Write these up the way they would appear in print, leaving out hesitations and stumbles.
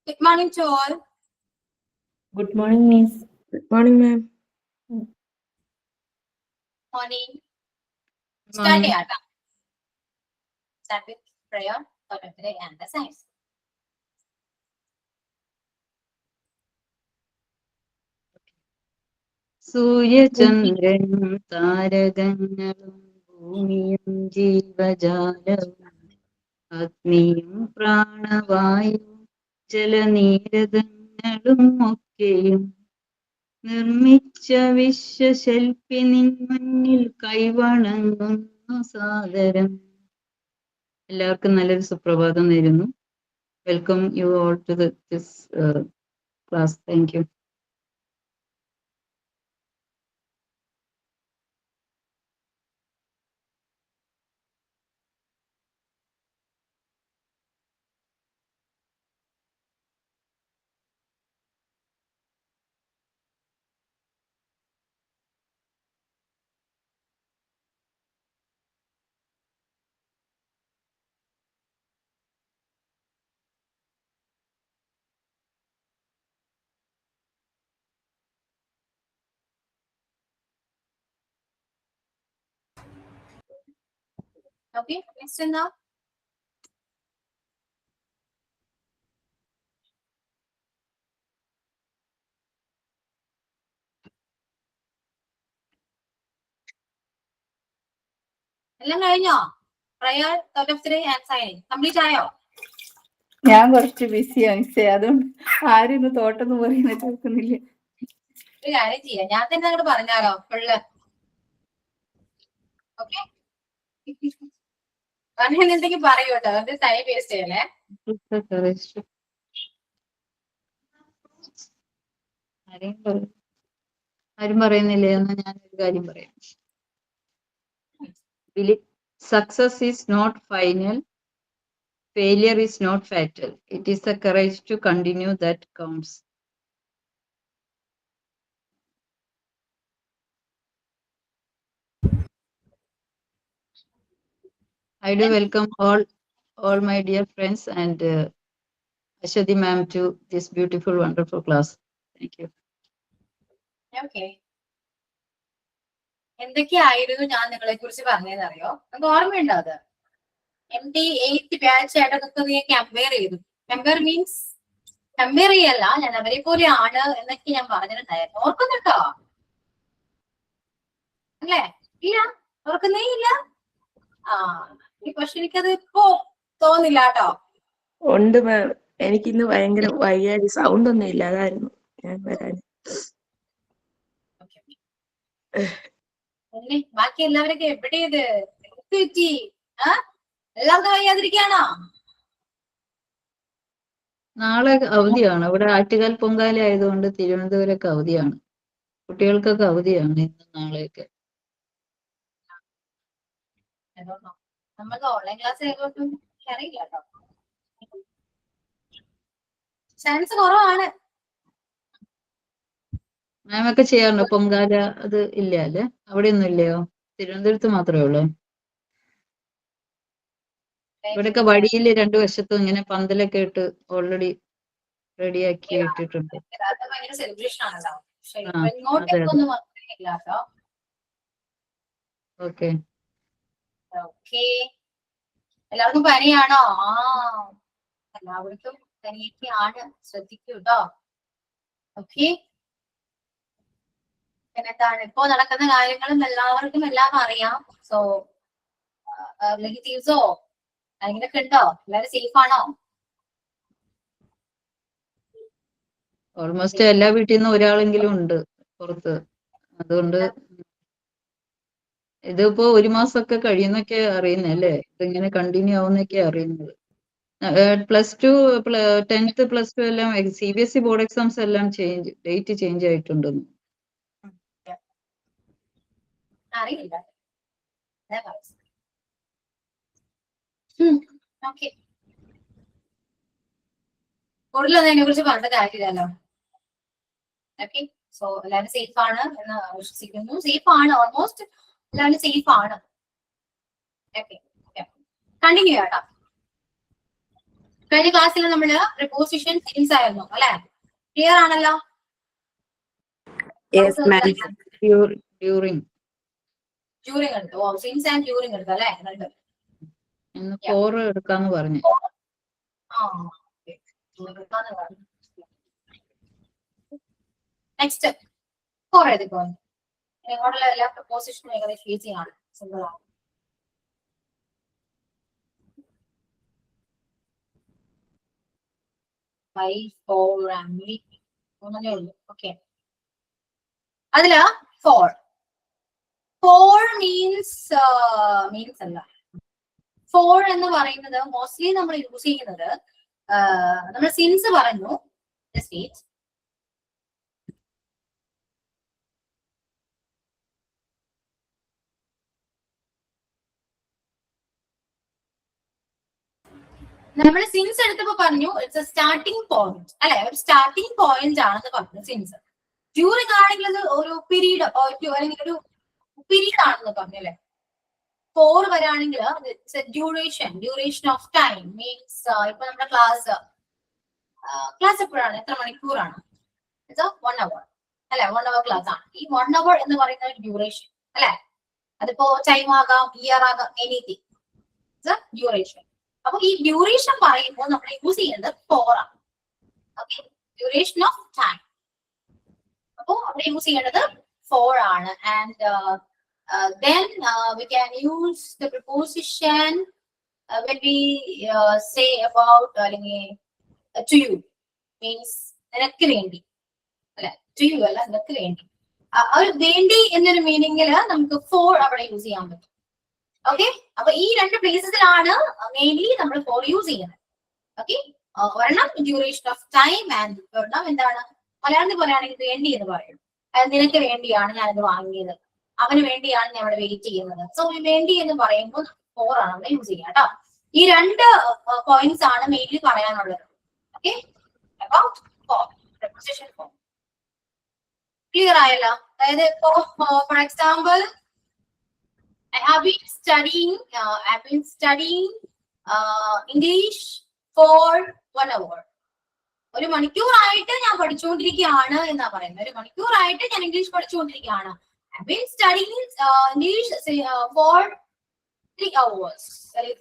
Good morning to all. Good morning, Miss. Good morning, ma'am. Morning. Good Start morning. ചെയ്യാട്ടോ. Start with prayer, thought of the day and the science. സൂര്യചന്ദ്രനും താരകങ്ങളും ഭൂമിയും ജീവജാലവും അഗ്നിയും പ്രാണവായുവും ജലനീരദങ്ങളും ഒക്കെയും നിർമ്മിച്ച വിശ്വശില്പി നിൻ മുന്നിൽ കൈവണങ്ങുന്നു സാദരം. എല്ലാവർക്കും നല്ലൊരു സുപ്രഭാതം നേരുന്നു. Welcome you all to this class. Thank you. Okay, next now. എല്ലാം കഴിഞ്ഞോ? Prayer, thought of the day and science. Complete ആയോ? ഞാൻ കുറച്ച് ബിസിയാണ് മിസ്സേ, അതുകൊണ്ട് ആരും ഇന്ന് തോട്ടെന്ന് പറയുന്ന കേൾക്കുന്നില്ല. ഒരു കാര്യം ചെയ്യാം, ഞാൻ തന്നെ അങ്ങോട്ട് പറഞ്ഞാലോ ഫുള്ള്. ഓക്കെ, അങ്ങനെ എന്തെങ്കിലും പറയൂ കേട്ടോ, അത് ടൈം വേസ്റ്റ് ചെയ്യല്ലേ. ആരും പറയുന്നില്ലേ? എന്ന് ഞാനൊരു കാര്യം പറയാം. Success is not final. Failure is not fatal. It is the courage to continue that counts. I do welcome all my dear friends and Ashwati ma'am to this beautiful, wonderful class. Thank you. Okay. എന്തൊക്കെയായിരുന്നു ഞാൻ നിങ്ങളെ കുറിച്ച് പറഞ്ഞതെന്നറിയോ? നമുക്ക് ഓർമ്മയുണ്ടോ അത്? MD 8th batch ആയിട്ടൊക്കെ നീ compare ചെയ്തു. കമ്പയർ മീൻസ് കമ്പയർ ചെയ്യല്ല, ഞാൻ അവരെ പോലെയാണ് എന്നൊക്കെ ഞാൻ പറഞ്ഞിട്ടുണ്ടായിരുന്നു. ഓർക്കുന്നുണ്ടോ? അല്ലേ? ഇല്ല, ഓർക്കുന്നേ ഇല്ല. ആ, പക്ഷെ എനിക്കത് ഇപ്പോ തോന്നില്ല കേട്ടോ. ഉണ്ട് മാം, എനിക്കിന്ന് ഭയങ്കര വയ്യാടി, സൗണ്ട് ഒന്നും ഇല്ല, അതായിരുന്നു ഞാൻ വരാൻ. ബാക്കി എല്ലാവരൊക്കെ എവിടെയത്? എല്ലാവർക്കും വയ്യാതിരിക്കാണോ? നാളെ അവധിയാണ്. ഇവിടെ ആറ്റുകാൽ പൊങ്കാല ആയതുകൊണ്ട് തിരുവനന്തപുരമൊക്കെ അവധിയാണ്. കുട്ടികൾക്കൊക്കെ അവധിയാണ് ഇന്ന് നാളെയൊക്കെ. നമുക്ക് ഓൺലൈൻ ക്ലാസ് ആയതുകൊണ്ടും അറിയില്ല കേട്ടോ. ചാൻസ് കുറവാണ്. മാമൊക്കെ ചെയ്യാറുണ്ടോ പൊങ്കാല? അത് ഇല്ല അല്ലേ? അവിടെ ഒന്നും ഇല്ലയോ? തിരുവനന്തപുരത്ത് മാത്രമേ ഉള്ളൂ. ഇവിടെയൊക്കെ വഴിയിൽ രണ്ടു വശത്തും ഇങ്ങനെ പന്തലൊക്കെ ഇട്ട് ഓൾറെഡി റെഡിയാക്കി ഇട്ടിട്ടുണ്ട്. ഭയങ്കര സെലിബ്രേഷൻ ആണല്ലോ. ഓക്കെ. എല്ലാവർക്കും പനിയാണോ? ആ, എല്ലാവർക്കും പനിയൊക്കെയാണ്, ശ്രദ്ധിക്കൂ കേട്ടോ. ഓക്കെ, പിന്നെന്താണ് ഇപ്പോ നടക്കുന്ന കാര്യങ്ങളും എല്ലാവർക്കും എല്ലാം അറിയാം. സോ റിലേറ്റീവ്സോ അങ്ങനെയൊക്കെ ഉണ്ടോ? എല്ലാവരും സേഫ് ആണോ? ഓൾമോസ്റ്റ് എല്ലാ വീട്ടിൽ നിന്നും ഒരാളെങ്കിലും ഉണ്ട് പുറത്ത്. അതുകൊണ്ട് ഇതിപ്പോ ഒരു മാസമൊക്കെ കഴിയുന്നൊക്കെ അറിയുന്നത് അല്ലേ? ഇതിങ്ങനെ കണ്ടിന്യൂ ആവുന്നൊക്കെ അറിയുന്നത്. +2, 10th, +2 എല്ലാം CBSE ബോർഡ് എക്സാംസ് എല്ലാം ഡേറ്റ് ചേഞ്ച് ആയിട്ടുണ്ടെന്ന് അറിയില്ല. കൂടുതലൊന്നും അതിനെ കുറിച്ച് പറഞ്ഞ കാര്യമില്ലല്ലോ. ഓക്കെ, സോ എല്ലാവരും സേഫ് ആണ് എന്ന് വിശ്വസിക്കുന്നു. സേഫ് ആണ്, ഓൾമോസ്റ്റ് എല്ലാവരും സേഫ് ആണ്. ഓക്കെ, കണ്ടിന്യൂ ചെയ്യാം. കഴിഞ്ഞ ക്ലാസ്സിൽ നമ്മള് പ്രിപ്പോസിഷൻ സിൻസ് ആയിരുന്നു അല്ലെ? ക്ലിയർ ആണല്ലോ? Yes, ma'am. ഡ്യൂറിങ് ഡ്യൂറിങ് എടുത്തു. ഓ, സിൻസ് ആൻഡ് ഡ്യൂറിങ് എടുത്തു അല്ലെ? രണ്ട്. എന്ന് 4 എടുക്കാന്ന് പറഞ്ഞു. നെക്സ്റ്റ് 4 എഴുതിക്കോ. ഇങ്ങോട്ടുള്ള എല്ലാ പ്രപ്പോസിഷനും ഏകദേശം ഈസി ആണ്, സിമ്പിൾ ആണ്. ഒന്നേ ഉള്ളൂ. ഓക്കെ, അതില് 4 മീൻസ് അല്ല. 4 എന്ന് പറയുന്നത് മോസ്റ്റ്ലി നമ്മൾ യൂസ് ചെയ്യുന്നത്, നമ്മൾ സിൻസ് പറഞ്ഞു, നമ്മൾ സിൻസ് എടുത്തപ്പോ പറഞ്ഞു ഇറ്റ്സ് എ സ്റ്റാർട്ടിംഗ് പോയിന്റ് അല്ലെ? ഒരു സ്റ്റാർട്ടിംഗ് പോയിന്റ് ആണെന്ന് പറഞ്ഞു സിൻസ്. ഡ്യൂറിങ് ആണെങ്കിൽ അത് ഒരു പീരീഡ് അല്ലെങ്കിൽ ഒരു പീരീഡ് ആണെന്ന് പറഞ്ഞു അല്ലെ? 4 വരാണെങ്കിൽ ഡ്യൂറേഷൻ ഓഫ് ടൈം മീൻസ് ഇപ്പൊ നമ്മുടെ ക്ലാസ് എപ്പോഴാണ്, എത്ര മണിക്കൂറാണ്? 1 hour അല്ലെ? 1 hour ക്ലാസ് ആണ്. ഈ 1 hour എന്ന് പറയുന്ന ഡ്യൂറേഷൻ അല്ലെ? അതിപ്പോ ടൈം ആകാം, ഇയർ ആകാം, എനിത്തിങ് ഡ്യൂറേഷൻ. അപ്പൊ ഈ ഡ്യൂറേഷൻ പറയുമ്പോൾ നമ്മൾ യൂസ് ചെയ്യുന്നത് 4 ആണ്. Okay, duration of time. അപ്പോ അവിടെ യൂസ് ചെയ്യേണ്ടത് 4 ആണ്. And then we can use the preposition when we say about to you means നിനക്ക് വേണ്ടി അല്ലെ? to you അല്ല, നിനക്ക് വേണ്ടി. ഒരു വേണ്ടി എന്നൊരു മീനിങ്ങിൽ നമുക്ക് 4 അവിടെ യൂസ് ചെയ്യാൻ പറ്റും. ഓക്കെ, അപ്പൊ ഈ രണ്ട് പ്ലേസസിലാണ് മെയിൻലി നമ്മൾ 4 യൂസ് ചെയ്യുന്നത്. ഓക്കെ, ഒരെണ്ണം ഡ്യൂറേഷൻ ഓഫ് ടൈം ആൻഡ് ഒരെണ്ണം എന്താണ്, മലയാളത്തിൽ പറയുകയാണെങ്കിൽ വേണ്ടി എന്ന് പറയും. നിനക്ക് വേണ്ടിയാണ് ഞാനിത് വാങ്ങിയത്, അവന് വേണ്ടിയാണ് ഞാൻ ഇവിടെ വെയിറ്റ് ചെയ്യുന്നത്. സോ വേണ്ടി എന്ന് പറയുമ്പോൾ 4 ആണ് അവിടെ യൂസ് ചെയ്യുക കേട്ടോ. ഈ രണ്ട് പോയിന്റ്സ് ആണ് മെയിൻലി പറയാനുള്ളത്. ഓക്കെ, അബൌട്ട് 4 preposition 4 ക്ലിയർ ആയല്ലോ? അതായത് ഇപ്പോ for example I have been studying English for 1 hour. ഒരു മണിക്കൂറായിട്ട് ഞാൻ പഠിച്ചുകൊണ്ടിരിക്കുകയാണ് എന്നാ പറയുന്നത്. ഒരു മണിക്കൂറായിട്ട് ഞാൻ ഇംഗ്ലീഷ് പഠിച്ചുകൊണ്ടിരിക്കുകയാണ്. I've been studying English for 3 hours.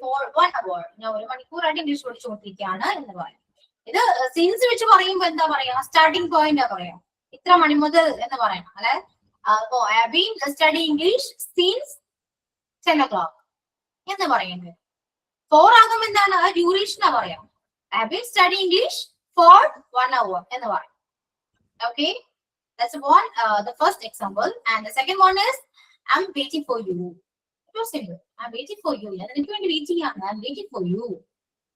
For 1 hour. ഞാൻ ഒരു മണിക്കൂറായിട്ട് ഇംഗ്ലീഷ് പഠിച്ചുകൊണ്ടിരിക്കുകയാണ് എന്ന് പറയും. ഇത് സിൻസ് വെച്ച് പറയുമ്പോൾ എന്താ പറയാ? സ്റ്റാർട്ടിംഗ് പോയിന്റ് പറയാം. ഇത്ര മണി മുതൽ എന്ന് പറയണം അല്ലെ? അപ്പോ I have been studying English since 10 o'clock എന്ന് പറയുന്നത്. 4 ആകുമ്പോൾ എന്താണ്? ഡ്യൂറേഷനാ പറയാം. I have been studying English for 1 hour എന്ന് പറയും. Okay, that's one, the first example. And the second one is I'm waiting for you. It was simple. I'm waiting for you. ഞാൻ നിനക്ക് വേണ്ടി വെയിറ്റ് ചെയ്യാണ്. I'm waiting for you.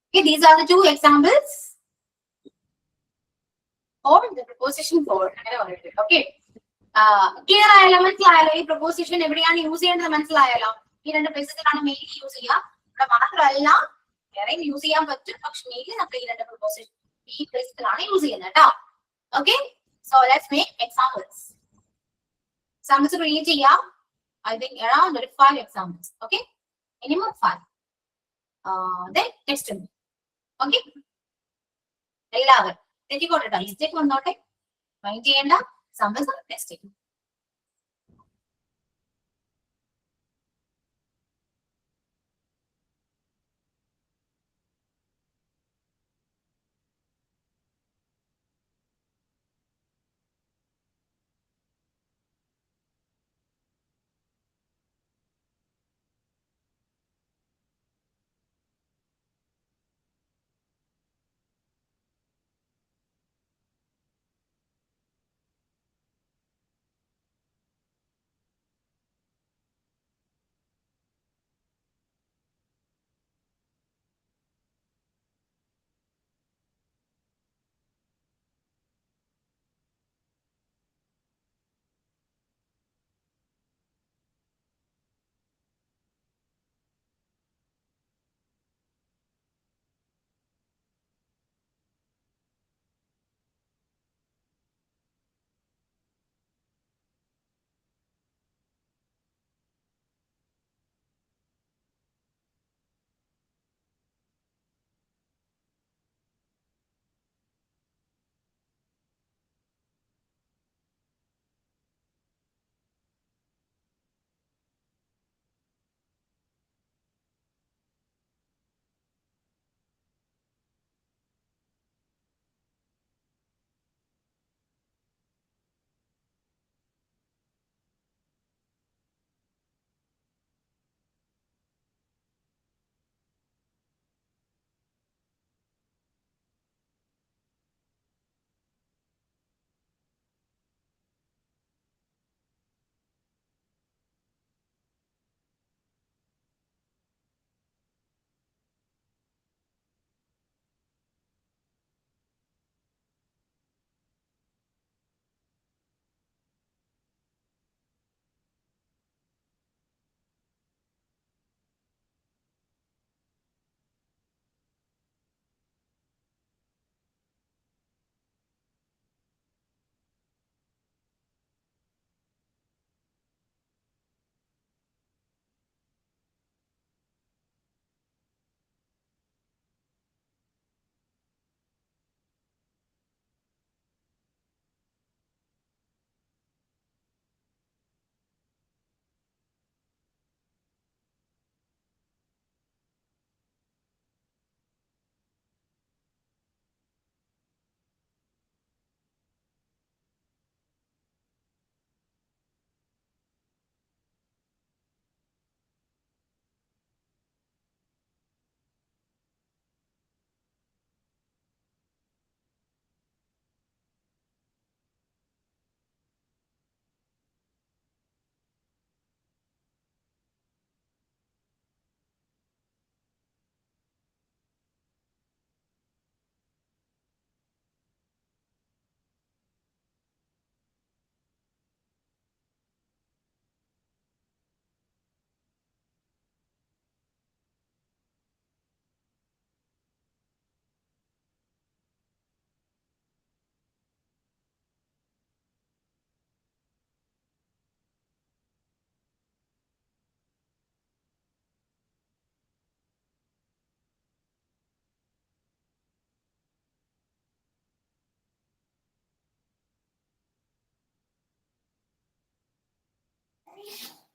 Okay, these are the two examples for the preposition for. അങ്ങനെ പറയുന്നത്. Okay, clear ആയല്ലോ? മനസ്സിലായല്ലോ? ഈ preposition എവിടെയാണ് യൂസ് ചെയ്യേണ്ടത് മനസ്സിലായല്ലോ? ഈ രണ്ട് പ്ലേസസിലാണ് മെയിൻലി യൂസ് ചെയ്യുക. ഇവിടെ മാത്രമല്ല വേറെയും യൂസ് ചെയ്യാൻ പറ്റും, പക്ഷെ മെയിൻലി നമ്മൾ ഈ രണ്ട് പ്രപ്പോസിഷൻ ഈ പ്ലേസസിലാണ് യൂസ് ചെയ്യുന്നത് കേട്ടോ. Okay, so let's make examples. Examples create ചെയ്യാം. I think around 5 examples. Okay, minimum 5. Then text me. Okay, എല്ലാവരും തെറ്റിക്കോട്ടെ, മിസ്റ്റേക്ക് വന്നോട്ടെ, മൈൻഡ് ചെയ്യേണ്ട. എക്സാമ്പിൾസ് ടെസ്റ്റ് ചെയ്യും.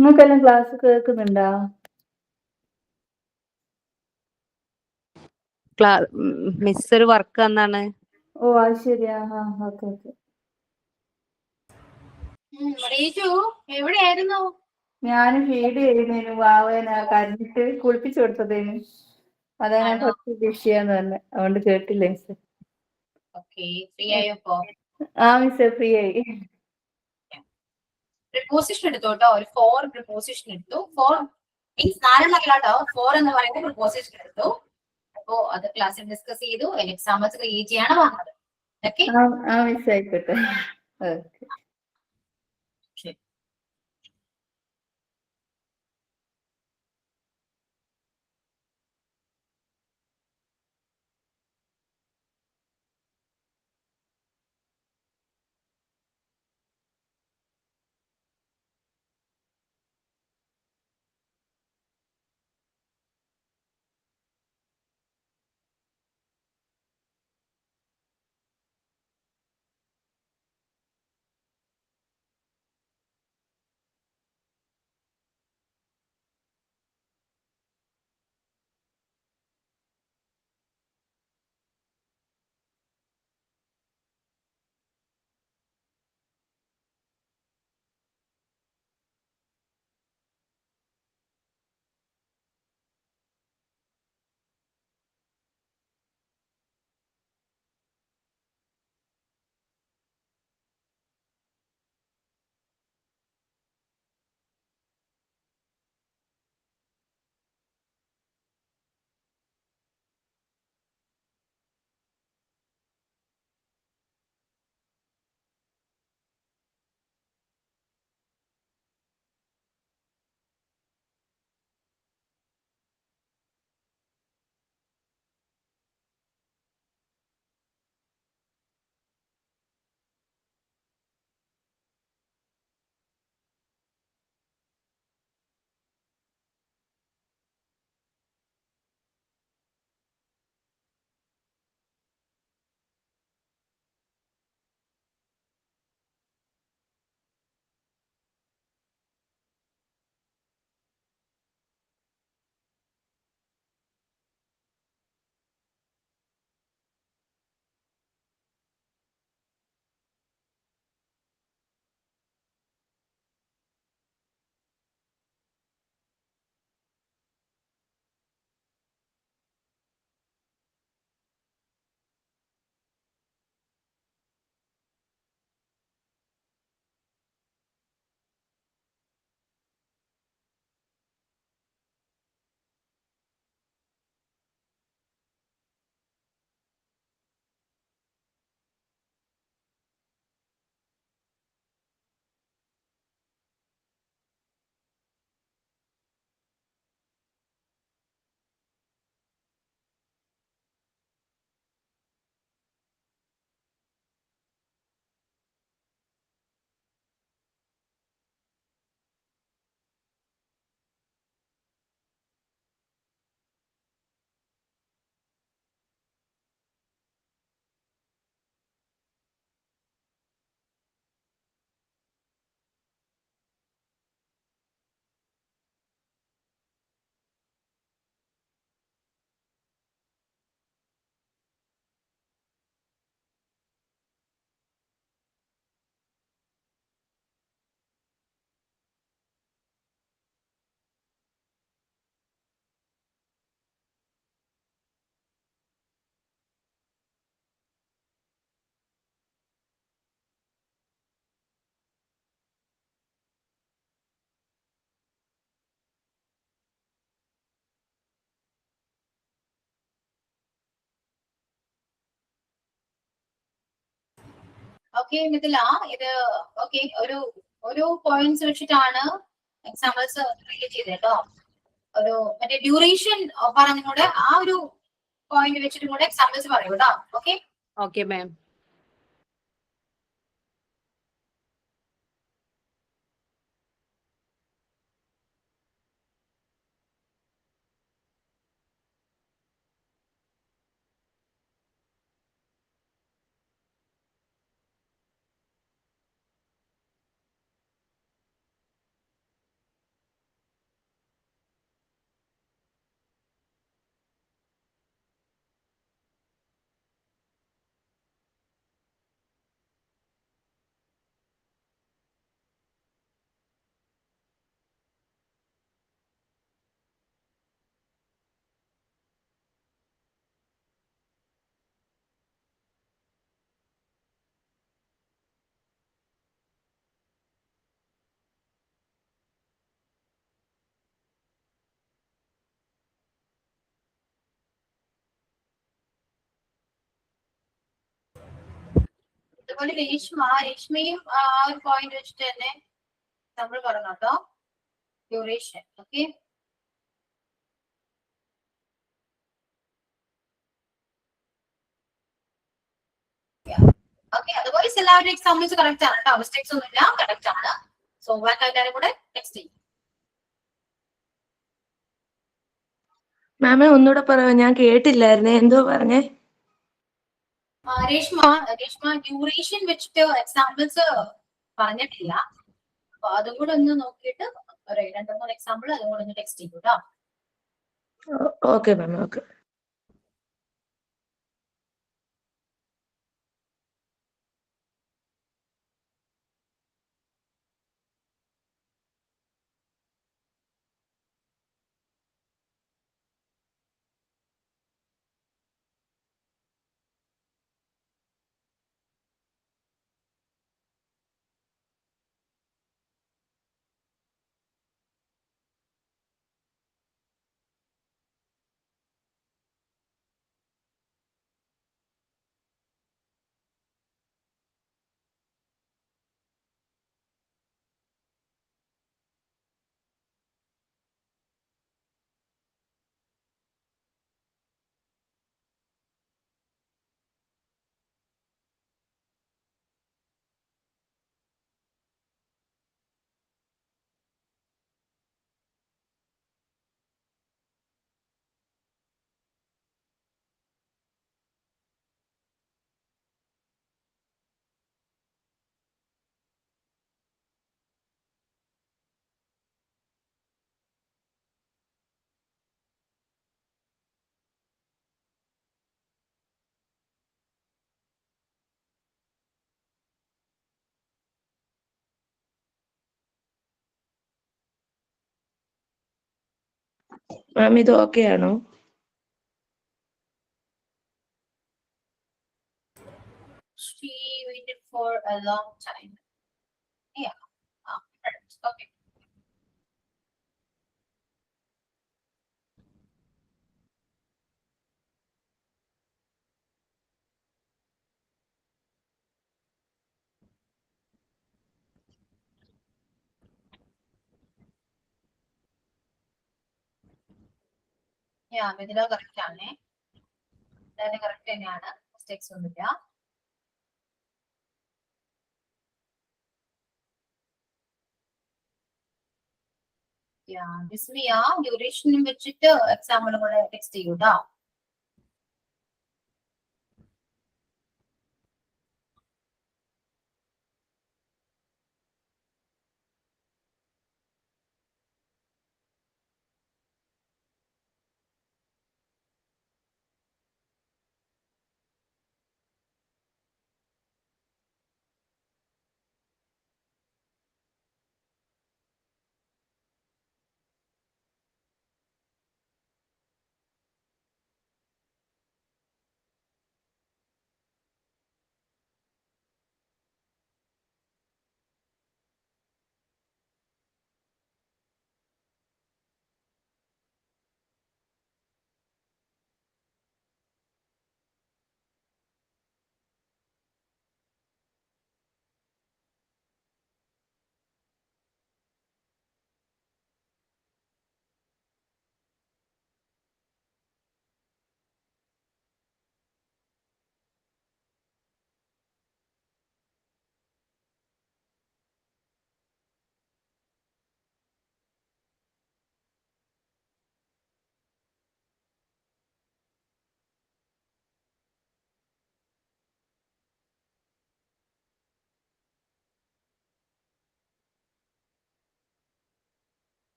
നിങ്ങൾക്കെല്ലാം ക്ലാസ് കേൾക്കുന്നുണ്ടോ? മിസ് ഒരു വർക്ക് തന്നാണ്. ഓ അത് ശരിയാ. Okay okay. റീജു എവിടെയായിരുന്നു? ഞാൻ ഫീഡ് ചെയ്യുന്നതിന് വാവേനെ കരഞ്ഞിട്ട് കുളിപ്പിച്ചു കൊടുത്തതേന്. അതാ ഞാൻ ആണോ? കുറച്ച് ബിസിയാന്ന് പറഞ്ഞെ, അതുകൊണ്ട് കേട്ടില്ല മിസ്. ഓക്കെ, ഫ്രീ ആയോ ഇപ്പോ? മിസ് ഫ്രീ ആയി. പ്രിപ്പോസിഷൻ എടുത്തു കേട്ടോ, ഒരു 4 പ്രിപ്പോസിഷൻ എടുത്തു. 4 മീൻസ് 4 കേട്ടോ, 4 എന്ന് പറയുന്ന പ്രിപ്പോസിഷൻ എടുത്തു. അപ്പോ അത് ക്ലാസ്സിൽ ഡിസ്കസ് ചെയ്തു. എക്സാമ്പിൾസ് ക്രിയേറ്റ് ചെയ്യാണ് പറഞ്ഞത്. ഓക്കെ, മിസ് ആയിക്കോട്ടെ. ഓക്കെ. ഓക്കെ മിഥില, ഇത് ഓക്കെ, ഒരു പോയിന്റ്സ് വെച്ചിട്ടാണ് എക്സാമ്പിൾസ് ക്രിയേറ്റ് ചെയ്തത് കേട്ടോ. ഒരു മറ്റേ ഡ്യൂറേഷൻ പറഞ്ഞുകൂടെ ആ ഒരു പോയിന്റ് വെച്ചിട്ടും കൂടെ എക്സാമ്പിൾസ് പറയൂ കേട്ടോ. Okay okay ma'am. അതുപോലെ രേഷ്മയും ആ ഒരു പോയിന്റ് വെച്ചിട്ട് തന്നെ നമ്മൾ പറഞ്ഞു കേട്ടോ, ഡ്യൂറേഷൻ. Okay, okay. അതുപോലെ എല്ലാവരുടെ എക്സാമ്പിൾസ് കറക്റ്റ് ആണ് കേട്ടോ, മിസ്റ്റേക്സ് ഒന്നുമില്ല, കറക്റ്റ് ആണ്. സോ ബാക്കി എല്ലാവരും കൂടെ ടെക്സ്റ്റ് ചെയ്യും. മാമെ ഒന്നുകൂടെ പറയാ, ഞാൻ കേട്ടില്ലായിരുന്നേ, എന്തോ പറഞ്ഞേ? രേഷ്മ ഡ്യൂറേഷൻ വെച്ചിട്ട് എക്സാമ്പിൾസ് പറഞ്ഞിട്ടില്ല. അപ്പൊ അതും കൂടെ ഒന്ന് നോക്കിയിട്ട് ഒരു 2-3 എക്സാമ്പിൾ അതും കൂടെ ഒന്ന് ടെക്സ്റ്റ് ചെയ്യൂ കേട്ടോ. Okay ma'am, okay. മാം ഇത് ഓക്കെ ആണോ? She waited for a long time. Yeah. Correct. Okay. ഇതിലോ കറക്റ്റ് ആണേ, കറക്റ്റ് തന്നെയാണ്, മിസ്റ്റേക്സ് ഒന്നുമില്ല. വിസ്മിയ ഡ്യൂറേഷനും വെച്ചിട്ട് എക്സാമ്പിളും കൂടെ ടെക്സ്റ്റ് ചെയ്യൂട്ടോ.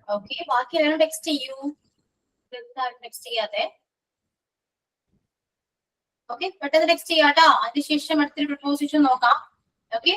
ഓക്കെ, ബാക്കി എല്ലാവരും ടെക്സ്റ്റ് ചെയ്യൂ. ടെക്സ്റ്റ് ചെയ്യാതെ. ഓക്കെ, പെട്ടെന്ന് ടെക്സ്റ്റ് ചെയ്യാട്ടോ. അതിനുശേഷം അടുത്തൊരു പ്രപ്പോസിഷൻ നോക്കാം. Okay,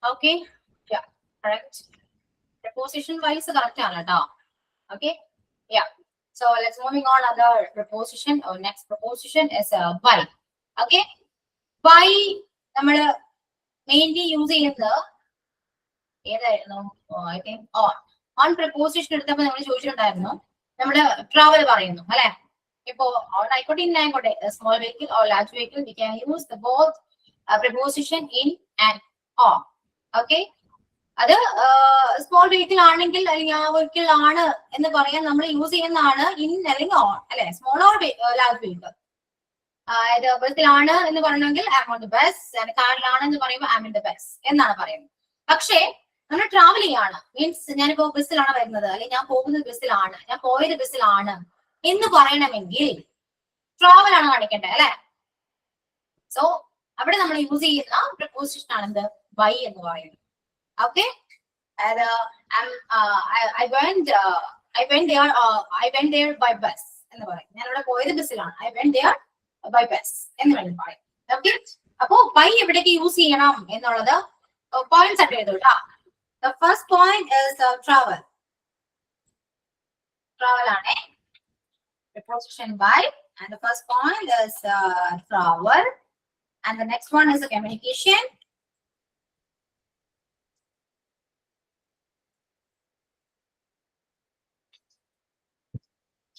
okay, correct. Preposition wise correct ആണ് കേട്ടോ. Okay, yeah. So let's moving on other preposition. Or next preposition is by. Okay, by നമ്മള് മെയിൻലി യൂസ് ചെയ്യുന്നത് ഏതായിരുന്നു? I think on preposition എടുത്തപ്പോൾ നമ്മൾ ചോദിച്ചിട്ടുണ്ടായിരുന്നു. നമ്മള് ട്രാവൽ പറയുന്നു അല്ലെ? ഇപ്പോ on ആയിക്കോട്ടെ in ആയിക്കോട്ടെ, small vehicle or large vehicle, we can use the both preposition in and on. Okay, അത് സ്മോൾ വെഹിക്കിൾ ആണെങ്കിൽ അല്ലെങ്കിൽ ആ വെഹിക്കിൾ ആണ് എന്ന് പറയാൻ നമ്മൾ യൂസ് ചെയ്യുന്നതാണ് ഇൻ അല്ലെങ്കിൽ ഓൺ അല്ലെ? Small or large vehicle. അതായത് ബസ്സിലാണ് എന്ന് പറയണമെങ്കിൽ I am on the bus, കാറിലാണ് എന്ന് പറയുമ്പോൾ I am in the bus എന്നാണ് പറയുന്നത്. പക്ഷേ നമ്മൾ ട്രാവൽ ചെയ്യാണ്, മീൻസ് ഞാനിപ്പോ ബസ്സിലാണ് വരുന്നത്, അല്ലെങ്കിൽ ഞാൻ പോകുന്നത് ബസ്സിലാണ്, ഞാൻ പോയത് ബസ്സിലാണ് എന്ന് പറയണമെങ്കിൽ ട്രാവൽ ആണ് കാണിക്കേണ്ടത് അല്ലെ? സോ അവിടെ നമ്മൾ യൂസ് ചെയ്യുന്ന പ്രപ്പോസിഷൻ ആണ് എന്ത്? ബൈ എന്ന് പറയുന്നത്. Okay, and I went there by bus എന്ന് പറയും. ഞാൻ ഇവിടെ പോയത് ബസ്സിലാണ്. I went there by bus എന്ന് വേണ്ടി പറയും. Okay, അപ്പോ by എവിടേക്ക് യൂസ് ചെയ്യണം എന്നുള്ളത് പോയിന്റ്സ് ആയിട്ട് എഴുതൂട്ടാ. The first point is travel. Travel ആണ് preposition by, and the first point is travel, and the next one is communication.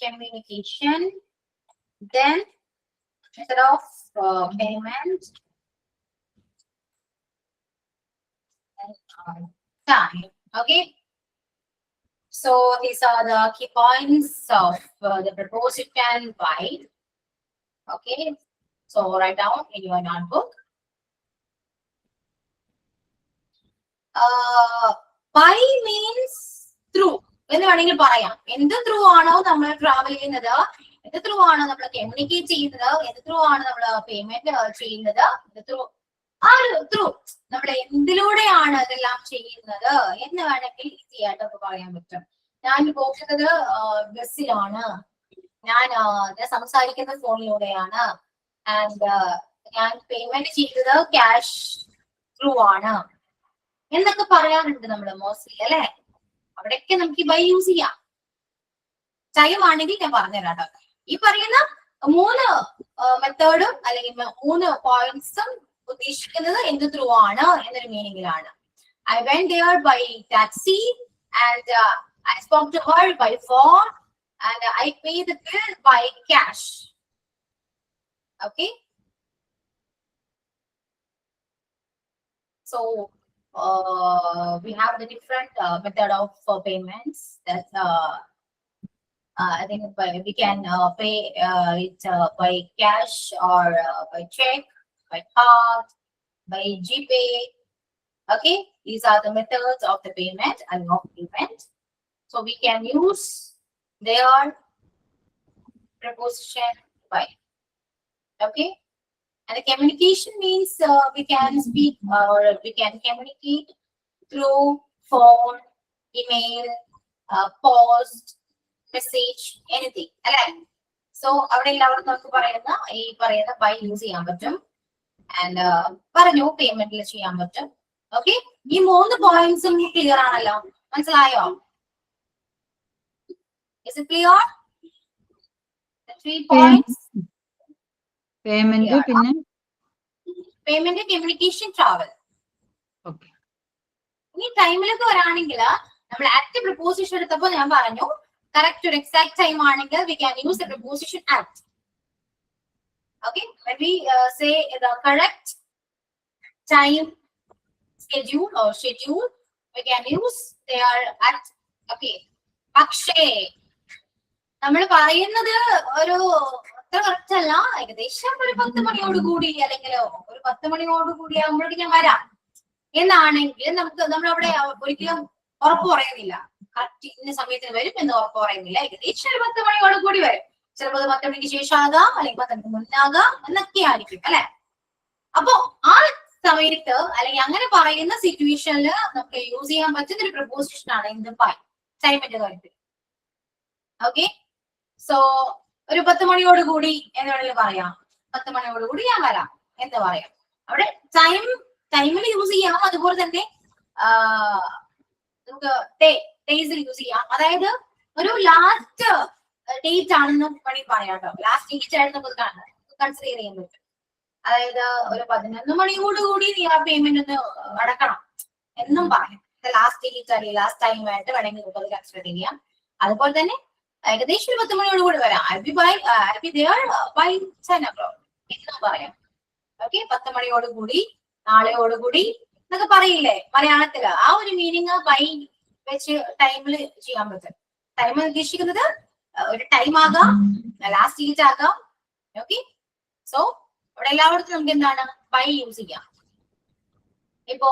Communication, then method of payment, and time. Okay, so these are the key points of the preposition by. Okay, so write down in your notebook. By means through എന്ന് വേണമെങ്കിൽ പറയാം. എന്ത് through ആണോ നമ്മൾ travel ചെയ്യുന്നത്, എന്ത് through ആണോ നമ്മൾ കമ്മ്യൂണിക്കേറ്റ് ചെയ്യുന്നത്, എന്ത് ത്രൂ ആണ് നമ്മൾ പേയ്മെന്റ് ചെയ്യുന്നത്, ആ ഒരു ത്രൂ നമ്മൾ എന്തിലൂടെയാണ് ഇതെല്ലാം ചെയ്യുന്നത് എന്ന് വേണമെങ്കിൽ ഈസി ആയിട്ടൊക്കെ പറയാൻ പറ്റും. ഞാൻ പോകുന്നത് ബസ്സിലാണ്, ഞാൻ സംസാരിക്കുന്നത് ഫോണിലൂടെയാണ്, ആൻഡ് ഞാൻ പേയ്മെന്റ് ചെയ്തത് ക്യാഷ് ത്രൂ ആണ് എന്നൊക്കെ പറയാറുണ്ട് നമ്മൾ മോസ്റ്റ്ലി അല്ലെ? അവിടെയൊക്കെ നമുക്ക് ബൈ യൂസ് ചെയ്യാം. ടൈം ആണെങ്കിൽ ഞാൻ പറഞ്ഞുതരാം കേട്ടോ. ഈ പറയുന്ന 3 മെത്തേഡും അല്ലെങ്കിൽ 3 പോയിന്റ്സും ഉദ്ദേശിക്കുന്നത് എന്ത് ത്രൂ ആണ് എന്നൊരു മീനിങ്ങിലാണ്. I went there by taxi, and I spoke to her by phone, and I paid the bill by cash. Okay, so we have the different method of payments that I think we can pay it by cash or by check, by card, by GPay. Okay, these are the methods of the payment and of payment. So we can use their preposition by. Okay. And the communication means we can speak or we can communicate through phone, email, post, message, anything അല്ലെ. So അവിടെ എല്ലാവർക്കും നമുക്ക് പറയുന്ന ഈ പറയുന്ന by use ചെയ്യാൻ പറ്റും. And പറഞ്ഞു പേയ്മെന്റിൽ ചെയ്യാൻ പറ്റും. ഓക്കെ, ഈ 3 പോയിന്റ്സും ക്ലിയർ ആണല്ലോ, മനസ്സിലായോ? Is it clear? The 3 points. Payment പിന്നെ പേയ്മെന്റ്, കമ്മ്യൂണിക്കേഷൻ, ട്രാവൽ. ഓക്കെ. ഇനി ടൈമിലൊക്കെ വരാണെങ്കിൽ നമ്മൾ ആക്ട് പ്രിപ്പോസിഷൻ എടുത്തപ്പോൾ ഞാൻ പറഞ്ഞു കറക്റ്റ് ഒരു എക്സാക്ട് ടൈം ആണെങ്കിൽ we can use the preposition at. Okay, when we say the correct time, schedule or schedule, we can use their at. Okay, പക്ഷേ നമ്മൾ പറയുന്നത് ഒരു അത്ര കറക്റ്റ് അല്ല, ഏകദേശം ഒരു 10 മണിയോട് കൂടി അല്ലെങ്കിൽ ഒരു 10 മണിയോട് കൂടി ആകുമ്പോഴേക്കും ഞാൻ വരാം എന്നാണെങ്കിൽ നമ്മളവിടെ ഒരിക്കലും ഉറപ്പ് പറയുന്നില്ല. കറക്റ്റ് ഇന്ന സമയത്തിന് വരും എന്ന് ഉറപ്പ് പറയുന്നില്ല. ഏകദേശം ഒരു 10 മണിയോട് കൂടി വരും. ചിലപ്പോൾ 10 മണിക്ക് ശേഷം ആകാം, അല്ലെങ്കിൽ 10 മണിക്ക് മുന്നാകാം എന്നൊക്കെ ആയിരിക്കും അല്ലെ. അപ്പൊ ആ സമയത്ത് അല്ലെങ്കിൽ അങ്ങനെ പറയുന്ന സിറ്റുവേഷനിൽ നമുക്ക് യൂസ് ചെയ്യാൻ പറ്റുന്ന ഒരു പ്രപ്പോസിഷൻ ആണ് ഇൻ ദ ബൈ, ടൈമിന്റെ കാര്യത്തിൽ. ഓക്കെ, സോ ഒരു 10 മണിയോട് കൂടി എന്ന് വേണമെങ്കിൽ പറയാം. 10 മണിയോട് കൂടി ഞാൻ വരാം എന്ന് പറയാം. അവിടെ ടൈമിൽ യൂസ് ചെയ്യാം. അതുപോലെ തന്നെ നമുക്ക് ഡേയ്സിൽ യൂസ് ചെയ്യാം. അതായത് ഒരു ലാസ്റ്റ് ഡേറ്റ് ആണെന്ന് വേണമെങ്കിൽ പറയാം കേട്ടോ. ലാസ്റ്റ് ഡേറ്റ് ആയിട്ട് നമുക്ക് കൺസിഡർ ചെയ്യാൻ പറ്റും. അതായത് ഒരു 11 മണിയോട് കൂടി നീ ആ പേയ്മെന്റ് ഒന്ന് അടക്കണം എന്നും പറയാം. ലാസ്റ്റ് ഡേറ്റ് അല്ലെങ്കിൽ ലാസ്റ്റ് ടൈം ആയിട്ട് വേണമെങ്കിൽ നമുക്ക് അത് കൺസിഡർ ചെയ്യാം. അതുപോലെ തന്നെ ഏകദേശം ഒരു 10 മണിയോട് കൂടി വരാം. I'll be there by 10 o'clock എന്നും പറയാം. ഓക്കെ, 10 മണിയോട് കൂടി, നാളെയോട് കൂടി എന്നൊക്കെ പറയില്ലേ മലയാളത്തില്. ആ ഒരു മീനിങ് ബൈ വെച്ച് ടൈമിൽ ചെയ്യാൻ പറ്റും. ടൈം ഉദ്ദേശിക്കുന്നത് ഒരു ടൈം ആകാം, ലാസ്റ്റ് ഡേറ്റ് ആകാം. ഓക്കെ, സോ ഇവിടെ എല്ലായിടത്തും നമുക്ക് എന്താണ് ബൈ യൂസ് ചെയ്യാം. ഇപ്പോ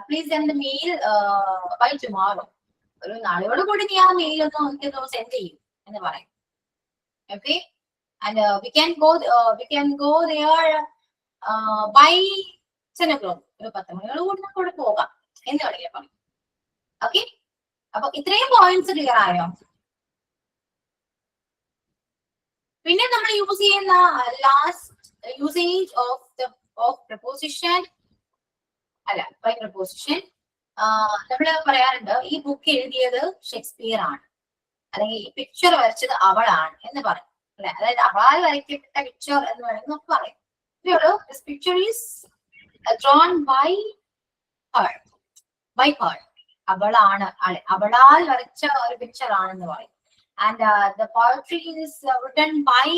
please send the mail by tomorrow, ഒരു നാളെയോട് കൂടി നീ ആ മെയിൽ ഒന്ന് നമുക്ക് സെൻഡ് ചെയ്യും എന്ന് പറയും. Okay, and we can go there by 10 o'clock, ഒരു 10 മണിയോട് കൂടി നമുക്ക് ഇവിടെ പോകാം എന്ന് വേണമെങ്കിൽ പറയും. ഓക്കെ, അപ്പൊ ഇത്രയും പോയിന്റ്സ് ക്ലിയർ ആയോ? പിന്നെ നമ്മൾ യൂസ് ചെയ്യുന്ന ലാസ്റ്റ് യൂസേജ് ഓഫ് പ്രപ്പോസിഷൻ അല്ല ബൈ പ്രപ്പോസിഷൻ, നമ്മൾ പറയാറുണ്ട് ഈ ബുക്ക് എഴുതിയത് ഷേക്സ്പിയർ ആണ്, അല്ലെങ്കിൽ ഈ പിക്ചർ വരച്ചത് അവളാണ് എന്ന് പറയും അല്ലെ. അതായത് അവളാൽ വരയ്ക്കപ്പെട്ട പിക്ചർ എന്ന് വേണമെങ്കിൽ നമുക്ക് പറയും. This picture is drawn by her. അവളാണ്, അവളാൽ വരച്ച ഒരു പിക്ചർ ആണെന്ന് പറയും. And the poetry is written by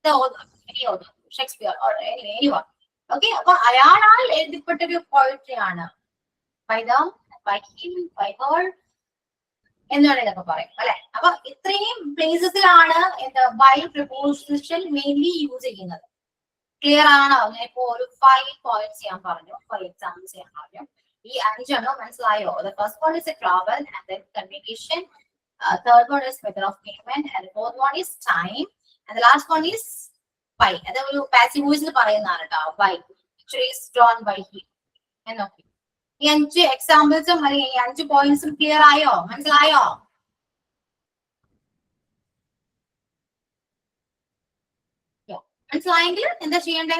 the author, any author, Shakespeare or anyone. Okay, അപ്പൊ അയാളാൽ എഴുതപ്പെട്ട ഒരു പോയട്രി ആണ്. By them, by him, by her എന്നാണ് ഇതൊക്കെ പറയും അല്ലെ. അപ്പൊ ഇത്രയും പ്ലേസസിലാണ് എന്താ ബൈ പ്രിപ്പോസിഷൻ മെയിൻലി യൂസ് ചെയ്യുന്നത്. ക്ലിയർ ആണോ? ഞാൻ ഇപ്പോ ഒരു 5 പോയിന്റ്സ് ഞാൻ പറഞ്ഞു, 5 എക്സാമ്പിൾസ് ഞാൻ പറഞ്ഞു. ഈ 5 മനസ്സിലായോ? The first one is a travel, and then communication. Third one is method of payment, and the fourth one is time, and the last one is by. അത് ഒരു പാസീവ് വോയിസിൽ പറയുന്നതാണ് കേട്ടോ. by picture is drawn by him എന്നൊക്കെ. ഈ 5 എക്സാമ്പിൾസും അല്ലെങ്കിൽ ഈ 5 പോയിന്റ്സും clear ആയോ? മനസ്സിലായോ? മനസ്സിലായെങ്കിൽ എന്താ ചെയ്യണ്ടേ?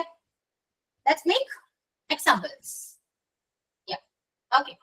Let's make examples. Yeah, okay.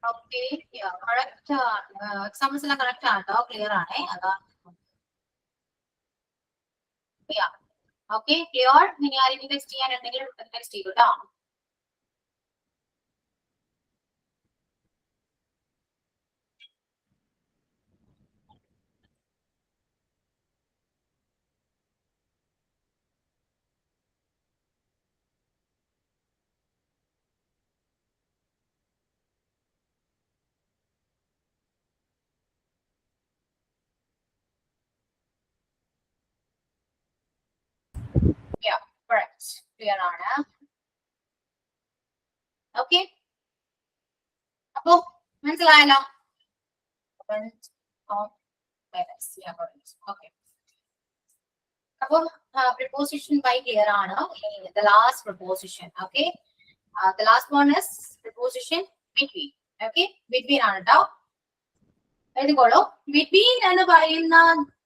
Okay, correct. Examples എല്ലാം കറക്റ്റ് ആട്ടോ, ക്ലിയർ ആണേ. അതാ ഓക്കെ, ക്ലിയർ. ഇനി ആരെങ്കിലും ടെക്സ്റ്റ് ചെയ്യാനുണ്ടെങ്കിൽ ടെക്സ്റ്റ് ചെയ്യൂ കേട്ടോ. ക്ലിയർ ആണ്. ഓക്കെ, അപ്പൊ മനസ്സിലായല്ലോ. ഓക്കെ, അപ്പൊ preposition by ക്ലിയർ ആണ്. The last preposition, okay. The last one is preposition between. Okay, between ആണ് കേട്ടോ. എഴുതിക്കോളൂ. Between എന്ന് പറയുന്ന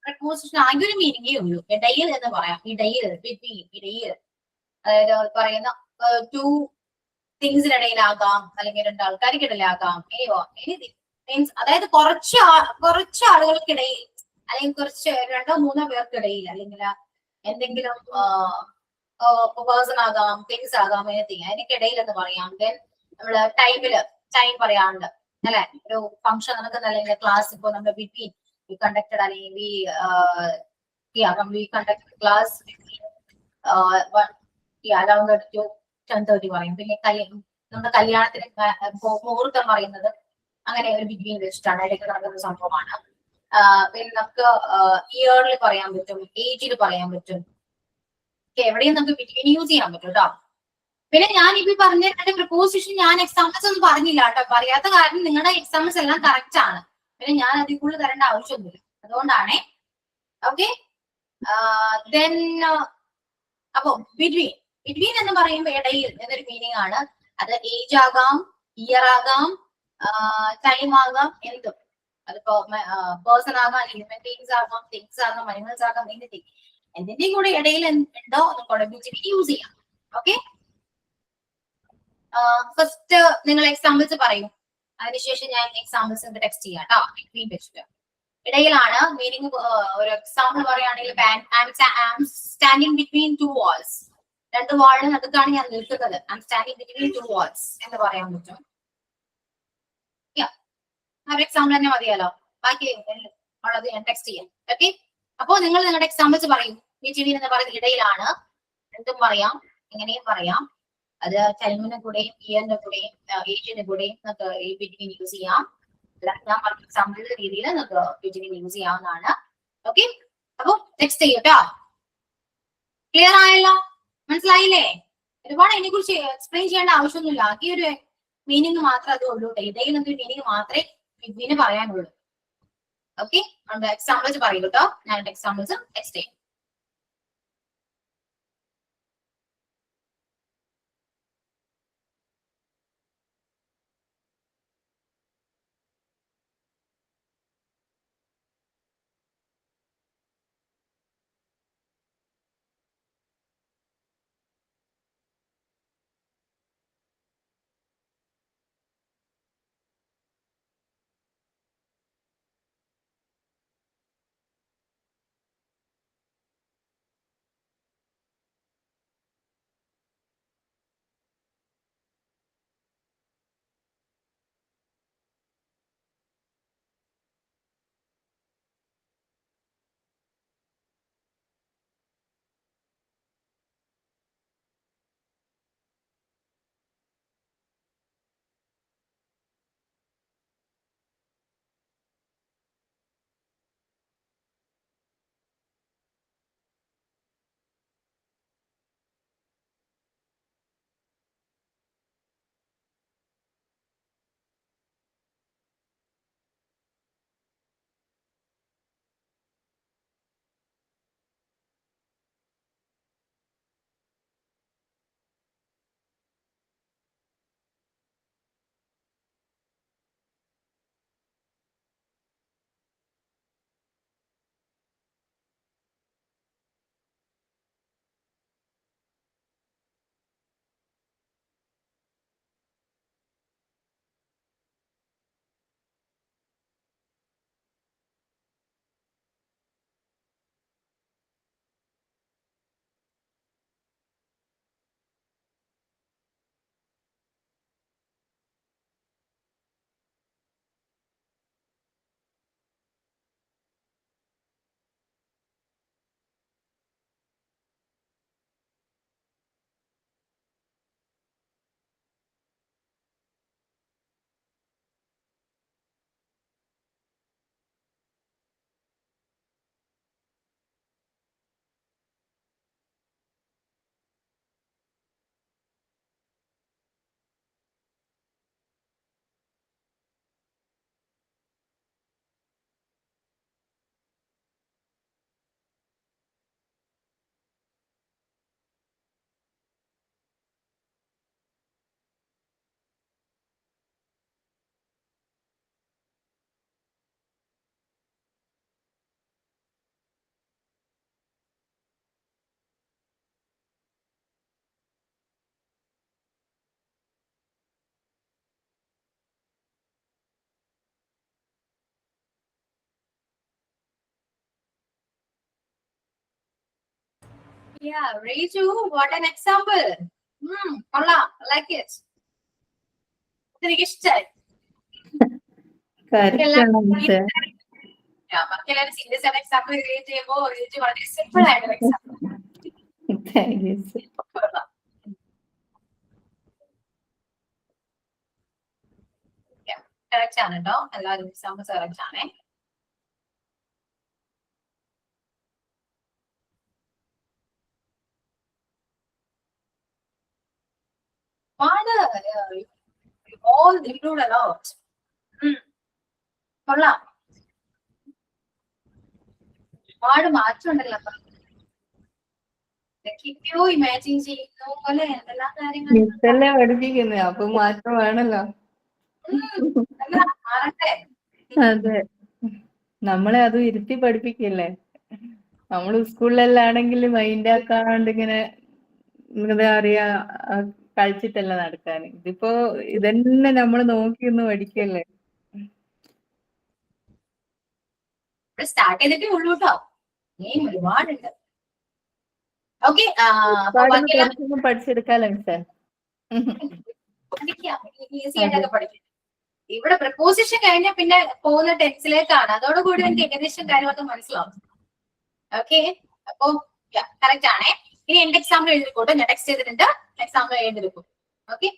preposition ആകെ ഒരു മീനിങ്ങേ ഉള്ളൂ, ഇടയിൽ എന്ന് പറയാം. ഇടയിൽ, between, ഇടയിൽ. അതായത് പറയുന്ന ടു തിങ്സിനിടയിലാകാം, അല്ലെങ്കിൽ രണ്ടാൾക്കാർക്കിടയിലാകാം. മീൻസ് അതായത് കുറച്ച് ആളുകൾക്കിടയിൽ, അല്ലെങ്കിൽ കുറച്ച് രണ്ടോ മൂന്നോ പേർക്കിടയിൽ, അല്ലെങ്കിൽ എന്തെങ്കിലും പേഴ്സൺ ആകാം, തിങ്സ് ആകാം, എനിത്തിങ് അതിനൊക്കിടയിൽ എന്ന് പറയാം. ദെൻ നമ്മള് ടൈം പറയാറുണ്ട് അല്ലെ. ഒരു ഫംഗ്ഷൻ നടക്കുന്ന, അല്ലെങ്കിൽ ക്ലാസ് ഇപ്പൊ നമ്മുടെ ബിറ്റ്വീൻ വി കണ്ടക്ടഡ്, അല്ലെങ്കിൽ വി കണ്ടക്ടഡ് ക്ലാസ് അറൗണ്ട് 10:30 പറയും. പിന്നെ നമ്മുടെ കല്യാണത്തിന് മുഹൂർത്തം പറയുന്നത് അങ്ങനെ ഒരു ബിറ്റ്വീൻ വെച്ചിട്ടാണ്, ഇടയ്ക്ക് നടക്കുന്ന സംഭവമാണ്. പിന്നെ നമുക്ക് ഇയറിൽ പറയാൻ പറ്റും, ഏജിൽ പറയാൻ പറ്റും. എവിടെയും നമുക്ക് ബിറ്റ്വീൻ യൂസ് ചെയ്യാൻ പറ്റും കേട്ടോ. പിന്നെ ഞാൻ ഇപ്പൊ പറഞ്ഞ രണ്ട് പ്രിപ്പോസിഷൻ ഞാൻ എക്സാമ്പിൾസ് ഒന്നും പറഞ്ഞില്ല കേട്ടോ. പറയാത്ത കാരണം നിങ്ങളുടെ എക്സാമ്പിൾസ് എല്ലാം കറക്റ്റ് ആണ്. പിന്നെ ഞാൻ അതിൽ കൂടുതൽ തരേണ്ട ആവശ്യമൊന്നുമില്ല, അതുകൊണ്ടാണേ. ഓക്കെ, ദെൻ അപ്പൊ ബിറ്റ്വീൻ എന്ന് പറയുമ്പോൾ ഇടയിൽ എന്നൊരു മീനിങ് ആണ്. അത് ഏജ് ആകാം, ഇയർ ആകാം, ടൈം ആകാം, എന്തും. അതിപ്പോ പേഴ്സൺ ആകാം, അല്ലെങ്കിൽ തിങ്സ് ആകാം, അനിമൽസ് ആകാം, എനിത്തിങ്. എന്തിന്റെയും കൂടെ ഇടയിൽ ഉണ്ടോ എന്നുകൂടെ ബിറ്റ്വീൻ യൂസ് ചെയ്യാം. ഓക്കെ, ഫസ്റ്റ് നിങ്ങൾ എക്സാമ്പിൾസ് പറയും, അതിനുശേഷം ഞാൻ എക്സാമ്പിൾസ് ടെക്സ്റ്റ് ചെയ്യാം കേട്ടോ. ബിറ്റ്വീൻ വെച്ചിട്ട് ഇടയിലാണ് മീനിങ്. ഒരു എക്സാമ്പിൾ പറയുകയാണെങ്കിൽ സ്റ്റാൻഡിങ് ബിറ്റ്വീൻ ടു വാൾസ്, രണ്ട് വാളിന് നടുക്കാണ് ഞാൻ നിൽക്കുന്നത്. സ്റ്റാൻഡിങ് ബിറ്റ്വീൻ ടു വാൾസ് എന്ന് പറയാൻ പറ്റും. ഒരു എക്സാമ്പിൾ തന്നെ മതിയല്ലോ, ബാക്കി ഉള്ളത് ഞാൻ ടെക്സ്റ്റ് ചെയ്യാം. ഓക്കെ, അപ്പോ നിങ്ങൾ നിങ്ങളുടെ എക്സാമ്പിൾസ് പറയും. ബിറ്റ്വീൻ എന്ന് പറയുന്നത് ഇടയിലാണ്, എന്തും പറയാം, എങ്ങനെയും പറയാം. അത് ടൈമിന്റെ കൂടെയും ഇയറിന്റെ കൂടെയും ഏജിന്റെ കൂടെയും നമുക്ക് ഈ ബിറ്റ്വീൻ യൂസ് ചെയ്യാം. ഞാൻ പറഞ്ഞ എക്സാമ്പിളിന്റെ രീതിയിൽ നമുക്ക് ബിറ്റ്വീൻ യൂസ് ചെയ്യാവുന്നതാണ്. ഓക്കെ, അപ്പൊ ടെക്സ്റ്റ് ചെയ്യൂട്ടോ. ക്ലിയർ ആയല്ലോ, മനസ്സിലായില്ലേ? ഒരുപാട് അതിനെ കുറിച്ച് എക്സ്പ്ലെയിൻ ചെയ്യേണ്ട ആവശ്യമൊന്നുമില്ല. ആകെ ഒരു മീനിങ് മാത്രമേ അത് ഉള്ളൂ. ഇടയിൽ എന്നൊരു മീനിങ് മാത്രമേ ബിറ്റ്വീന് പറയാനുള്ളൂ. ഓക്കെ, എക്സാമ്പിൾസ് പറയൂ കേട്ടോ. ഞാൻ എക്സാമ്പിൾസ് ടെക്സ്റ്റ് ചെയ്യും. Yeah, Raju, what an example. കൊള്ളാം, I like it. എനിക്ക് ഇഷ്ടമായി. കറക്റ്റ് ആണ് മിസ്സേ. ബാക്കിയെല്ലാവരും സീരിയസ് ആയിട്ട് എക്സാമ്പിൾ ക്രിയേറ്റ് ചെയ്യുമ്പോൾ Raju വളരെ സിമ്പിൾ ആയിട്ടൊരു എക്സാമ്പിൾ. താങ്ക് യു മിസ്സേ. കൊള്ളാം. കറക്റ്റ് ആണ് കേട്ടോ, എല്ലാവരും എക്സാമ്പിൾസ് കറക്റ്റ് ആണേ. all improved a lot. കൊള്ളാം, ഒരുപാട് മാറ്റം ഉണ്ടല്ലോ. അപ്പൊ ഇതൊക്കെയോ ഇമാജിൻ ചെയ്യുന്നു പോലെ എന്തെല്ലാം കാര്യങ്ങൾ മിസ്സല്ലേ പഠിപ്പിക്കുന്നത്, അപ്പൊ മാറ്റം വേണല്ലോ. മാറട്ടെ. അതെ, നമ്മളെ അത് ഇരുത്തി പഠിപ്പിക്കല്ലേ. നമ്മള് സ്കൂളിലെല്ലാം ആണെങ്കിൽ മൈൻഡ് ആക്കാണ്ട് ഇങ്ങനെ എന്താ പറയാ കളിച്ചിട്ടല്ല നടക്കാൻ. ഇതിപ്പോ ഇതന്നെ നമ്മള് നോക്കി ഒന്ന് പഠിക്കല്ലേ. സ്റ്റാർട്ട് ചെയ്തിട്ടേ ഉള്ളൂ കേട്ടോ, ഇനിയും ഒരുപാടുണ്ട്. ഓക്കെ, കുറച്ചൊന്നും പഠിച്ചെടുക്കാലോ മിസ്സേ. ഈസി ആയിട്ടൊക്കെ പഠിക്കും. ഇവിടെ പ്രപ്പോസിഷൻ കഴിഞ്ഞ പിന്നെ പോകുന്ന ടെൻസിലേക്കാണ്, അതോടുകൂടി എനിക്ക് ഏകദേശം കാര്യമൊക്കെ മനസ്സിലാവും. ഓക്കെ, അപ്പൊ കറക്റ്റ് ആണേ. ഇനി എന്റെ എക്സാമ്പിൾ എഴുതിക്കോട്ടെ, ഞാൻ ടെക്സ്റ്റ് ചെയ്തിട്ടുണ്ട്, എക്സാമ്പിൾ എഴുതിയെടുക്കും. ഓക്കെ,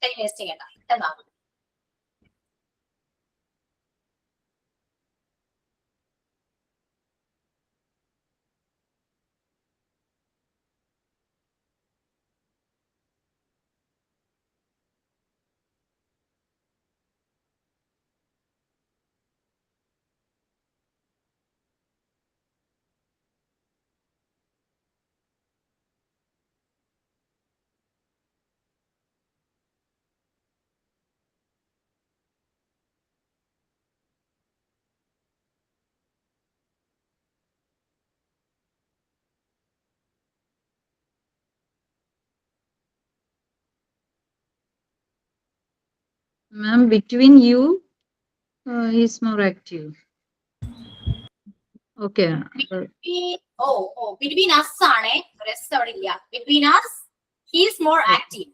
ടൈം വേസ്റ്റ് ചെയ്യണ്ട, എന്നാണ്. Ma'am, between you, he's more active. Okay. Between us ആണേ, റെസ്റ്റ് അവിടെ ഇല്ല. Between us, he is more active.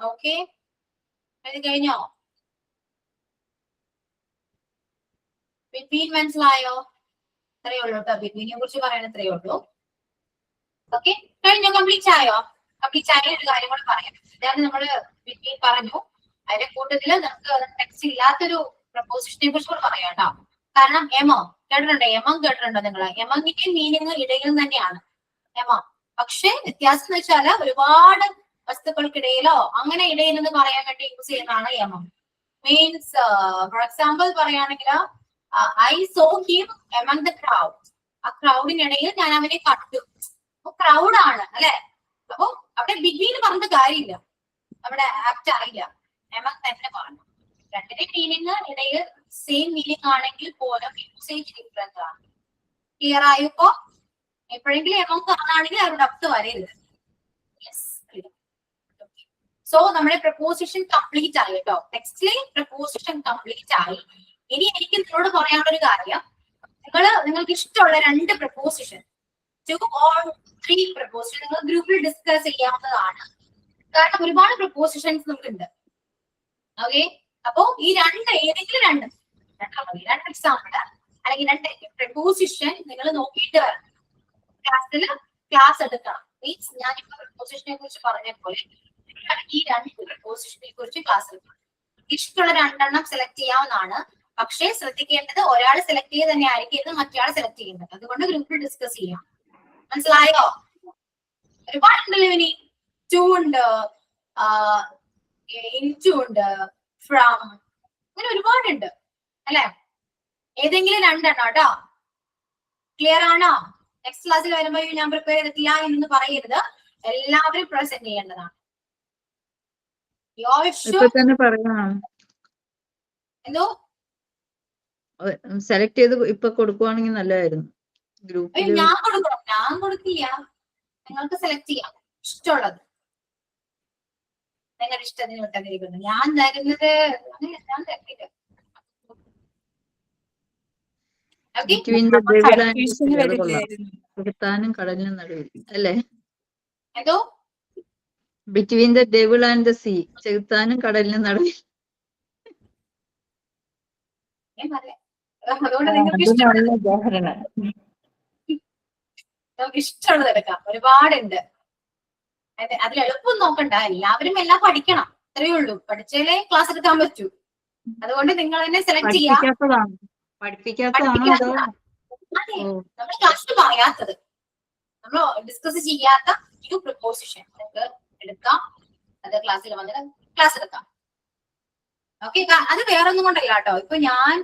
Okay, അത് കഴിഞ്ഞോ? ബിറ്റ്വീൻ മനസ്സിലായോ? ഇത്രയേ ഉള്ളൂ കേട്ടോ, ബിറ്റ്വീനെ കുറിച്ച് പറയാൻ ഇത്രയേ ഉള്ളൂ. ഓക്കെ, കഴിഞ്ഞോ? കംപ്ലീറ്റ് ആയോ? കംപ്ലീറ്റ് ആയ ഒരു കാര്യം കൂടെ പറയാം. ഇതാണ് നമ്മള് ബിറ്റ്വീൻ പറഞ്ഞു, അതിന്റെ കൂട്ടത്തില് നമുക്ക് ടെക്സ്റ്റ് ഇല്ലാത്തൊരു പ്രപ്പോസിഷനെ കുറിച്ച് കൂടെ പറയാം കേട്ടോ. കാരണം എമോ കേട്ടിട്ടുണ്ടോ? എമം കേട്ടിട്ടുണ്ടോ നിങ്ങള്? എമങ്ങിന്റെ മീനിങ് ഇടയിൽ തന്നെയാണ് എമം. പക്ഷെ വ്യത്യാസം എന്ന് വെച്ചാല് ഒരുപാട് വസ്തുക്കൾക്കിടയിലോ അങ്ങനെ ഇടയിൽ എന്ന് പറയാൻ വേണ്ടി യൂസ് ചെയ്യുന്നതാണ് യമം. മീൻസ് ഫോർ എക്സാമ്പിൾ പറയുകയാണെങ്കിൽ I saw him among the crowd. ആ ക്രൗഡിനിടയിൽ ഞാൻ അവനെ കണ്ടു. അപ്പൊ ക്രൗഡാണ് അല്ലെ. അപ്പൊ അവിടെ ബിറ്റ്വീൻ പറഞ്ഞ കാര്യമില്ല, അവിടെ ആപ്റ്റ് ആയില്ല, എമംഗ് തന്നെ പറഞ്ഞു. രണ്ടിന്റെ മീനിങ് ഇടയിൽ സെയിം മീനിങ് ആണെങ്കിൽ പോലും യൂസേജ് ഡിഫറൻസ് ആണ്. ക്ലിയർ ആയപ്പോ? എപ്പോഴെങ്കിലും എമംഗ് ആണെങ്കിൽ അവരുടെ അടുത്ത് വരരുത്. Yes, clear. സോ നമ്മുടെ പ്രപ്പോസിഷൻ കംപ്ലീറ്റ് ആയി കേട്ടോ. ടെക്സ്റ്റിലെ പ്രപ്പോസിഷൻ കംപ്ലീറ്റ് ആയി. ഇനി എനിക്ക് നിങ്ങളോട് പറയാനുള്ള ഒരു കാര്യം, നിങ്ങൾക്ക് ഇഷ്ടമുള്ള 2 പ്രപ്പോസിഷൻ, 2 or 3 പ്രപ്പോസിഷൻ നിങ്ങൾ ഗ്രൂപ്പിൽ ഡിസ്കസ് ചെയ്യാവുന്നതാണ്. കാരണം ഒരുപാട് പ്രപ്പോസിഷൻസ് നമുക്കുണ്ട്. ഓക്കെ, അപ്പോ ഈ ഏതെങ്കിലും 2 എക്സാമ്പിൾ അല്ലെങ്കിൽ 2 പ്രപ്പോസിഷൻ നിങ്ങൾ നോക്കിയിട്ട് വരണം. ക്ലാസ് എടുക്കണം. മീൻസ് ഞാനിപ്പോ പ്രപ്പോസിഷനെ കുറിച്ച് പറഞ്ഞ പോലെ ഈ 2 പ്രപ്പോസിഷനെ കുറിച്ച് ക്ലാസ് എടുക്കണം. ഇഷ്ടമുള്ള 2 എണ്ണം സെലക്ട് ചെയ്യാവുന്നതാണ്. പക്ഷേ ശ്രദ്ധിക്കേണ്ടത് ഒരാൾ സെലക്ട് ചെയ്ത് തന്നെ ആയിരിക്കും മറ്റൊരാൾ സെലക്ട് ചെയ്യുന്നത്. അതുകൊണ്ട് ഗ്രൂപ്പിൽ ഡിസ്കസ് ചെയ്യാം. മനസ്സിലായോ? ഒരുപാടുണ്ടല്ലോ ഇനി. 2 ഉണ്ട്, ഇൻടു ഉണ്ട്, ഫ്രം, അങ്ങനെ ഒരുപാടുണ്ട് അല്ലെ. ഏതെങ്കിലും 2 എണ്ണം കേട്ടോ. ക്ലിയർ ആണോ? നെക്സ്റ്റ് ക്ലാസ്സിൽ വരുമ്പോൾ ഞാൻ പ്രിപ്പയർ ചെയ്തിട്ടില്ല എന്ന് പറയരുത്. എല്ലാവരും പ്രസന്റ് ചെയ്യേണ്ടതാണ്. ഇപ്പൊ തന്നെ പറയാം. എന്തോ സെലക്ട് ചെയ്ത് ഇപ്പൊ കൊടുക്കുവാണെങ്കിൽ നല്ലതായിരുന്നു. ഗ്രൂപ്പിൽ ഞാൻ കൊടുക്കില്ല. നിങ്ങൾക്ക് സെലക്ട് ചെയ്യാം ഇഷ്ടമുള്ളത്. നിങ്ങളുടെ ഇഷ്ടത്തിന് വിട്ടതിരിക്കുന്നു. ഞാൻ തരുന്നത് ഞാൻ തരത്തില്ല. Between the devil and sea, അത് കൊള്ളാം. ചെകുത്താനും കടലിനും നടുവിൽ അല്ലേ? എന്തോ between the devil and the sea, ചെകുത്താനും കടലിനും നടുവിൽ. അതുകൊണ്ട് നിങ്ങൾക്ക് ഇഷ്ടമുള്ളത് എടുക്കാം. ഒരുപാടുണ്ട്. അതിൽ എളുപ്പം നോക്കണ്ട. എല്ലാവരും എല്ലാം പഠിക്കണം. അത്രയേ ഉള്ളൂ. പഠിച്ചാലേ ക്ലാസ് എടുക്കാൻ പറ്റൂ. അതുകൊണ്ട് നിങ്ങൾ തന്നെ സെലക്ട് ചെയ്യാം. അതെ, നമ്മൾ ക്ലാസ്സിൽ പറയാത്തത്, നമ്മൾ ഡിസ്കസ് ചെയ്യാത്ത 2 പ്രപ്പോസിഷൻ നിങ്ങൾക്ക് എടുക്കാം. അത് ക്ലാസ്സിൽ വന്നിട്ട് ക്ലാസ് എടുക്കാം. ഓക്കെ, അത് വേറൊന്നും കൊണ്ടല്ല കേട്ടോ. ഇപ്പൊ ഞാൻ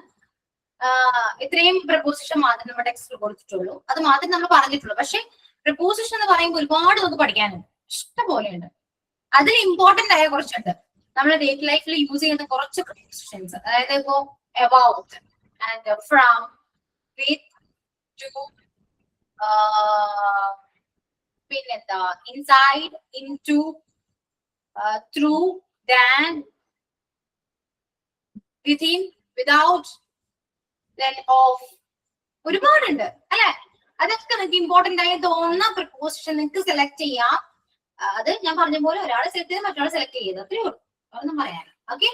ഇത്രയും പ്രപ്പോസിഷൻ മാത്രം നമ്മുടെ ടെക്സ്റ്റിൽ കൊടുത്തിട്ടുള്ളൂ. അത് മാത്രം നമ്മൾ പറഞ്ഞിട്ടുള്ളൂ. പക്ഷെ പ്രപ്പോസിഷൻ എന്ന് പറയുമ്പോൾ ഒരുപാട് നമുക്ക് പഠിക്കാനുണ്ട്. ഇഷ്ടംപോലെയുണ്ട്. അതിൽ ഇമ്പോർട്ടന്റ് ആയ കുറച്ചുണ്ട്. നമ്മൾ ഡെയിലി ലൈഫിൽ യൂസ് ചെയ്യുന്ന കുറച്ച് പ്രപ്പോസിഷൻസ്. അതായത് ഇപ്പോ about and from, with, to, പിന്നെന്താ inside, into, through, than, within, without, then of, ഒരുപാടുണ്ട് അല്ലെ. അതൊക്കെ നിങ്ങൾക്ക് ഇമ്പോർട്ടന്റ് ആയി തോന്നുന്ന പ്രപ്പോസിഷൻ നിങ്ങൾക്ക് സെലക്ട് ചെയ്യാം. അത് ഞാൻ പറഞ്ഞ പോലെ ഒരാൾ സെലക്ട് ചെയ്ത് മറ്റൊരാൾ സെലക്ട് ചെയ്ത്, അത്രയേ ഉള്ളൂ. അതൊന്നും പറയാൻ. ഓക്കെ,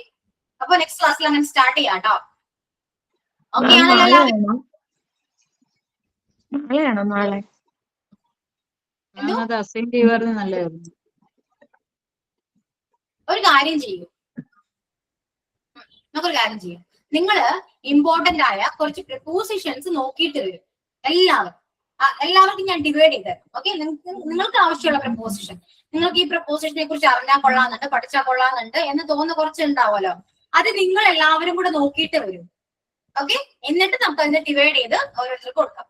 അപ്പൊ നെക്സ്റ്റ് ക്ലാസ്സിൽ അങ്ങനെ സ്റ്റാർട്ട് ചെയ്യാം കേട്ടോ. ഓക്കെ ആണല്ലോ? നാളെ അസൈൻ ചെയ്യുവായിരുന്നു നല്ലതായിരുന്നു. ഒരു കാര്യം ചെയ്യും, നമുക്കൊരു കാര്യം ചെയ്യും. നിങ്ങള് ഇമ്പോർട്ടന്റ് ആയ കുറച്ച് പ്രപ്പോസിഷൻസ് നോക്കിയിട്ട് വരും. എല്ലാവർക്കും ഞാൻ ഡിവൈഡ് ചെയ്ത് തരും. ഓക്കെ, നിങ്ങൾക്ക് ആവശ്യമുള്ള പ്രപ്പോസിഷൻ, നിങ്ങൾക്ക് ഈ പ്രപ്പോസിഷനെ കുറിച്ച് അറിഞ്ഞാൽ കൊള്ളാന്നുണ്ട്, പഠിച്ചാൽ കൊള്ളാന്നുണ്ട് എന്ന് തോന്നുന്ന കുറച്ച് ഉണ്ടാവുമല്ലോ. അത് നിങ്ങൾ എല്ലാവരും കൂടെ നോക്കിയിട്ട് വരും. ഓക്കെ, എന്നിട്ട് നമുക്ക് അതിനെ ഡിവൈഡ് ചെയ്ത് ഓരോരുത്തർക്ക് കൊടുക്കാം.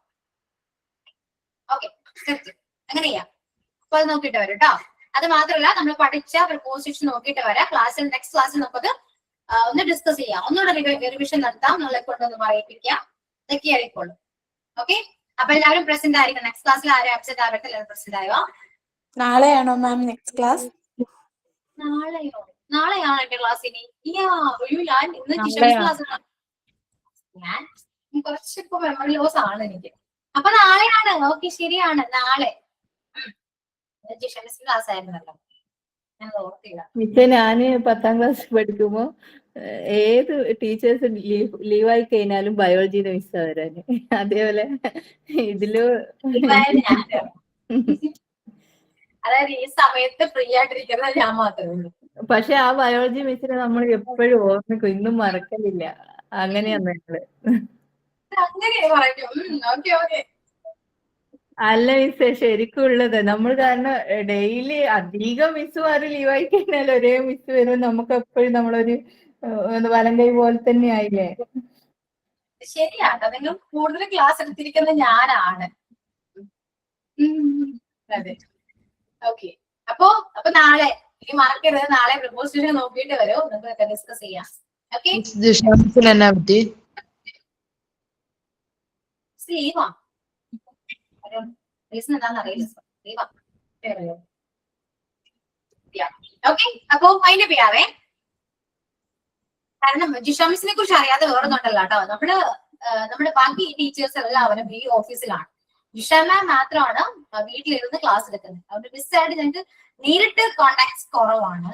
ഓക്കെ, അങ്ങനെ ചെയ്യാം. അപ്പൊ അത് നോക്കിയിട്ട് വരും കേട്ടോ. അത് മാത്രമല്ല, നമ്മൾ പഠിച്ച പ്രപ്പോസിഷൻ നോക്കിയിട്ട് വരാം. നെക്സ്റ്റ് ക്ലാസ്സിൽ നമുക്കത് ഒന്ന് ഡിസ്കസ് ചെയ്യാം. ഒന്നുകൂടെ റിവിഷൻ നടത്താം. നമ്മളെ കൊണ്ടൊന്ന് പറയിപ്പിക്കാം. ഇതൊക്കെ ആയിക്കോളും. ഓക്കെ, അപ്പൊ എല്ലാവരും പ്രസന്റ് ആയിരിക്കും. നെക്സ്റ്റ് ക്ലാസ്സിൽ ആരും ആബ്സെന്റ് ആവട്ടെ. എല്ലാവരും പ്രസന്റ് ആയോ? നാളെയാണോ മാം നെക്സ്റ്റ് ക്ലാസ്? നാളെയോ? നാളെയാണോ എന്റെ ക്ലാസ്? ഇനി ഞാൻ ഇന്ന് ജിഷൻസ് ക്ലാസ്. ഞാൻ കുറച്ചിപ്പോ മെമ്മറി ലോസ് ആണ് എനിക്ക്. അപ്പൊ നാളെയാണ്. ഓക്കെ, ശരിയാണ്, നാളെ ജിഷൻസ് ക്ലാസ് ആയിരുന്നല്ലോ. ഞാൻ ഓർത്തില്ല. ഞാന് 10ാം ക്ലാസ് പഠിക്കുമ്പോ ഏത് ടീച്ചേഴ്സ് ലീവായി കഴിഞ്ഞാലും ബയോളജിയുടെ മിസ്സാ വരാന്. അതേപോലെ ഇതില് അതായത് ഈ സമയത്ത് ഫ്രീ ആയിട്ടിരിക്കുന്നത് ഞാൻ മാത്രമേ ഉള്ളൂ. പക്ഷെ ആ ബയോളജി മിസ്സിനെ നമ്മൾ എപ്പോഴും ഓർമ്മിക്കും, ഇന്നും മറക്കലില്ല. അങ്ങനെയാ നമ്മള്. അങ്ങനെ പറയും. Okay okay. അല്ല മിസ്സേ, ശരിക്കും ഉള്ളത് നമ്മൾ. കാരണം ഡെയിലി അധികം മിസ്സുമാര് ലീവായി കഴിഞ്ഞാൽ ഒരേ മിസ് വരും. നമുക്ക് എപ്പോഴും നമ്മളൊരു വലം കൈ പോലെ തന്നെ ആയില്ലേ? ശരിയാണ്. നിങ്ങൾ കൂടുതൽ ക്ലാസ് എടുത്തിരിക്കുന്നത് ഞാനാണ്. അതെ, ഓക്കെ. അപ്പൊ നാളെ ഇനി മറക്കരുത്. നാളെ പ്രപ്പോസിഷൻ നോക്കിയിട്ട് വരും. നമുക്ക് ഡിസ്കസ് ചെയ്യാം. ഓക്കെ, ലീവാ. റീസൺ എന്താണെന്ന് അറിയില്ല. ലീവാ. ഓക്കെ, അപ്പൊ അതിന്റെ പേരാവേ. കാരണം ജിഷ മിസ്സിനെ കുറിച്ച് അറിയാതെ വേറൊന്നുണ്ടല്ലോ കേട്ടോ. നമ്മുടെ ബാക്കി ടീച്ചേഴ്സ് എല്ലാവരും ഈ ഓഫീസിലാണ്. ജിഷ മാം മാത്രമാണ് വീട്ടിലിരുന്ന് ക്ലാസ് എടുക്കുന്നത്. അതുകൊണ്ട് മിസ്സായിട്ട് ഞങ്ങൾക്ക് നേരിട്ട് കോണ്ടാക്ട്സ് കുറവാണ്.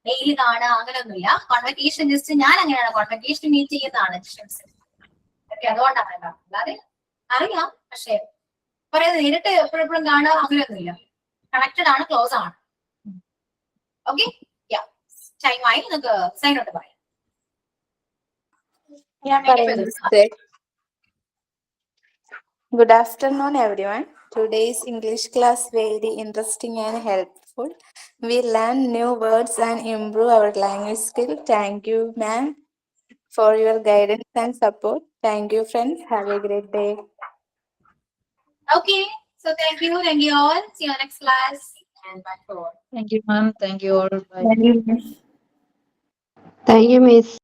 ഡെയിലി കാണുക അങ്ങനെയൊന്നുമില്ല. കോൺവെക്കേഷൻ ജസ്റ്റ് ഞാൻ അങ്ങനെയാണ് കോൺവെക്കേഷൻ മീറ്റ് ചെയ്യുന്നതാണ് ജിഷ മിസ്. ഓക്കെ, അതുകൊണ്ടാണ് കേട്ടോ. അല്ലാതെ അറിയാം, പക്ഷെ പറയുന്നത് നേരിട്ട് എപ്പോഴെപ്പോഴും കാണുക അങ്ങനെയൊന്നുമില്ല. കണക്റ്റഡ് ആണ്, ക്ലോസ് ആണ്. ഓക്കെ, ടൈമായി നമുക്ക് സൈൻ ഔട്ട് പറയാം. ഞാൻ പറയാം മിസ്സേ. Good afternoon, everyone. Today's English class very interesting and helpful. We learn new words and improve our language skill. Thank you, ma'am, for your guidance and support. Thank you, friends. Have a great day. Okay, so thank you all. See you next class. And bye for all. Thank you, ma'am. Thank you all. Bye. Thank you, miss. Thank you miss.